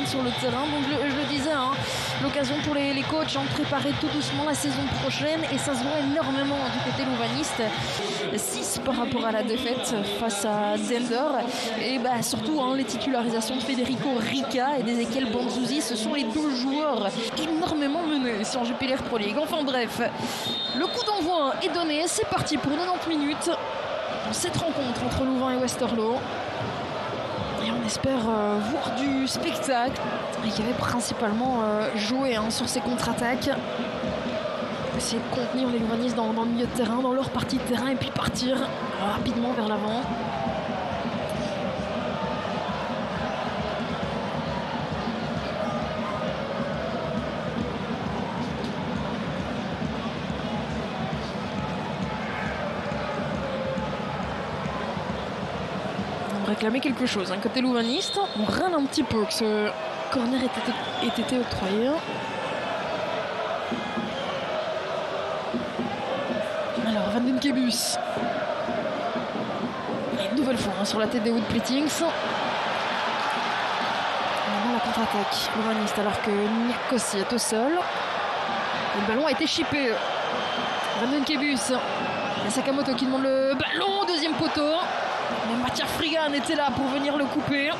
sur le terrain, donc je le disais, hein, l'occasion pour les coachs de préparer tout doucement la saison prochaine, et ça se voit énormément du côté louvaniste. 6 par rapport à la défaite face à Zender, et surtout les titularisations de Federico Rica et d'Ezequiel Banzuzi, ce sont les 2 joueurs énormément menés sur Jupiler Pro League. Enfin bref, le coup d'envoi est donné, c'est parti pour 90 minutes cette rencontre entre Louvain et Westerlo. Et on espère voir du spectacle. Et qui avait principalement joué sur ces contre-attaques. Essayer de contenir les louvanistes dans le milieu de terrain, dans leur partie de terrain, et puis partir rapidement vers l'avant. Réclamer quelque chose. Côté louvaniste, on râle un petit peu que ce corner ait été octroyé. Alors, Van den Kebus. Une nouvelle fois sur la tête des Woodpleatings. Maintenant la contre-attaque louvaniste alors que Niakossi est au sol. Le ballon a été chippé. Van den Kebus. Et Sakamoto qui demande le ballon au deuxième poteau. Mais Mathias Frigan était là pour venir le couper.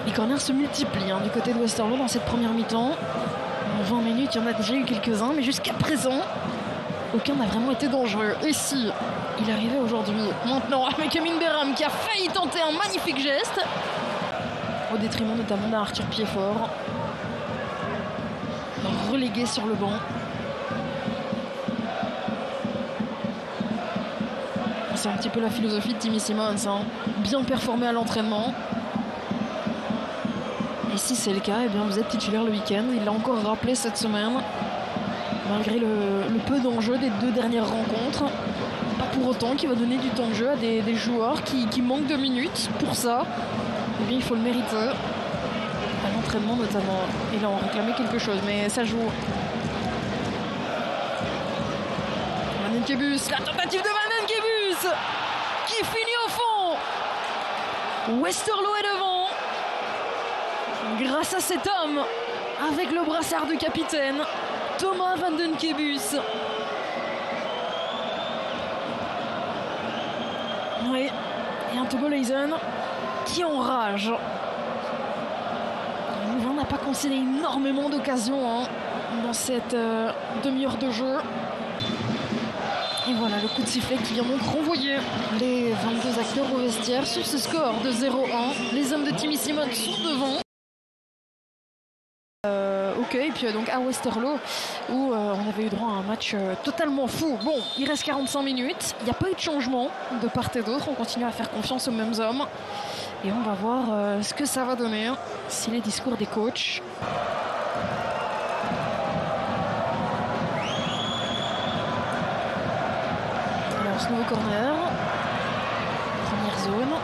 Les corners se multiplient du côté de Westerlo dans cette première mi-temps. En 20 minutes, il y en a déjà eu quelques-uns, mais jusqu'à présent, aucun n'a vraiment été dangereux. Et si il arrivait aujourd'hui, maintenant, avec Amin Beram qui a failli tenter un magnifique geste, au détriment notamment d'un Arthur Piedfort, relégué sur le banc. C'est un petit peu la philosophie de Timmy Simons, bien performer à l'entraînement. Et si c'est le cas, bien vous êtes titulaire le week-end. Il l'a encore rappelé cette semaine, malgré le peu d'enjeu des 2 dernières rencontres. Pas pour autant qu'il va donner du temps de jeu à des joueurs qui manquent de minutes. Pour ça, eh bien, il faut le mériter. À l'entraînement notamment. Et là, on réclamait quelque chose, mais ça joue. Van den Kebus, la tentative de Van den Kebus qui finit au fond. Westerlo est devant grâce à cet homme avec le brassard de capitaine, Thomas Van den Kebus. Oui, et un Togo Leisen qui enrage. Louvain n'a pas concédé énormément d'occasions dans cette demi-heure de jeu. Et voilà le coup de sifflet qui vient donc renvoyer les 22 acteurs au vestiaire sur ce score de 0-1. Les hommes de Timmy Simons sont devant. Et puis donc à Westerlo où on avait eu droit à un match totalement fou. Bon, il reste 45 minutes, il n'y a pas eu de changement de part et d'autre, on continue à faire confiance aux mêmes hommes et on va voir ce que ça va donner si les discours des coachs. Alors ce nouveau corner, première zone.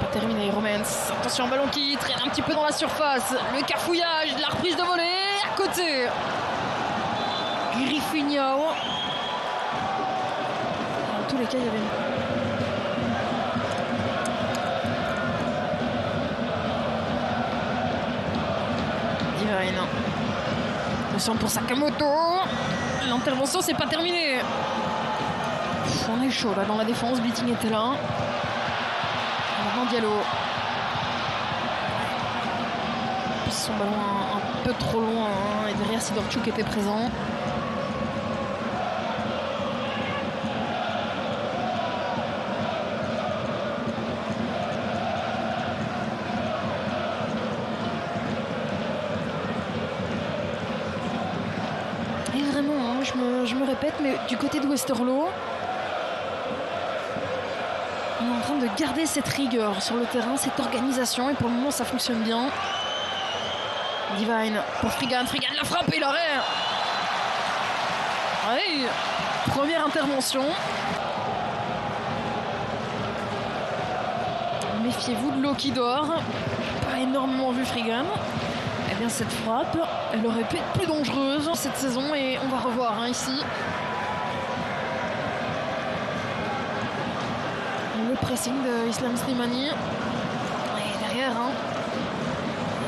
Terminé, Romance. Attention, ballon qui traîne un petit peu dans la surface. Le cafouillage, la reprise de volée. À côté, Griffinho. Dans tous les cas, il y avait Divine. Attention pour Sakamoto. L'intervention, c'est pas terminé. On est chaud là dans la défense. Bleating était là. Diallo. Son ballon un peu trop loin et derrière Sidorchuk était présent. Et vraiment, je me répète, mais du côté de Westerlo, on est en train de garder cette rigueur sur le terrain, cette organisation, et pour le moment ça fonctionne bien. Divine pour Frigan, Frigan la frappe et l'arrêt. Oui, première intervention. Méfiez-vous de l'eau qui dort. Pas énormément vu Frigan. Eh bien cette frappe, elle aurait pu être plus dangereuse cette saison et on va revoir ici. Le pressing de Islam Slimani. Et derrière. Hein.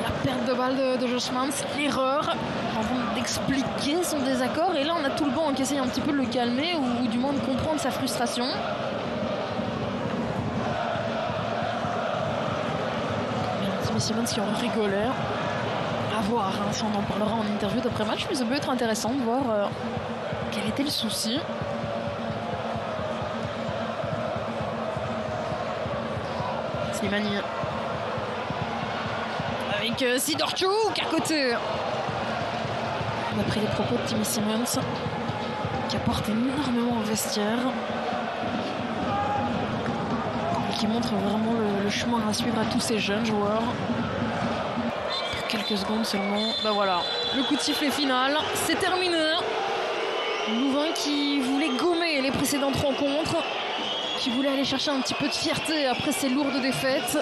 La perte de balle de Joshmans, l'erreur, avant d'expliquer son désaccord. Et là, on a tout le banc qui essaye un petit peu de le calmer ou du moins de comprendre sa frustration. Timmy Simmonds qui en rigolait. À voir, hein, ça on en parlera en interview d'après-match, mais ça peut être intéressant de voir quel était le souci. Slimani avec Sidorchuk à côté. D'après les propos de Timmy Simmonds, qui apporte énormément au vestiaire et qui montre vraiment le chemin à suivre à tous ces jeunes joueurs. Pour quelques secondes seulement. Ben voilà, le coup de sifflet final, c'est terminé. Louvain qui voulait gommer les précédentes rencontres, qui voulait aller chercher un petit peu de fierté après ces lourdes défaites.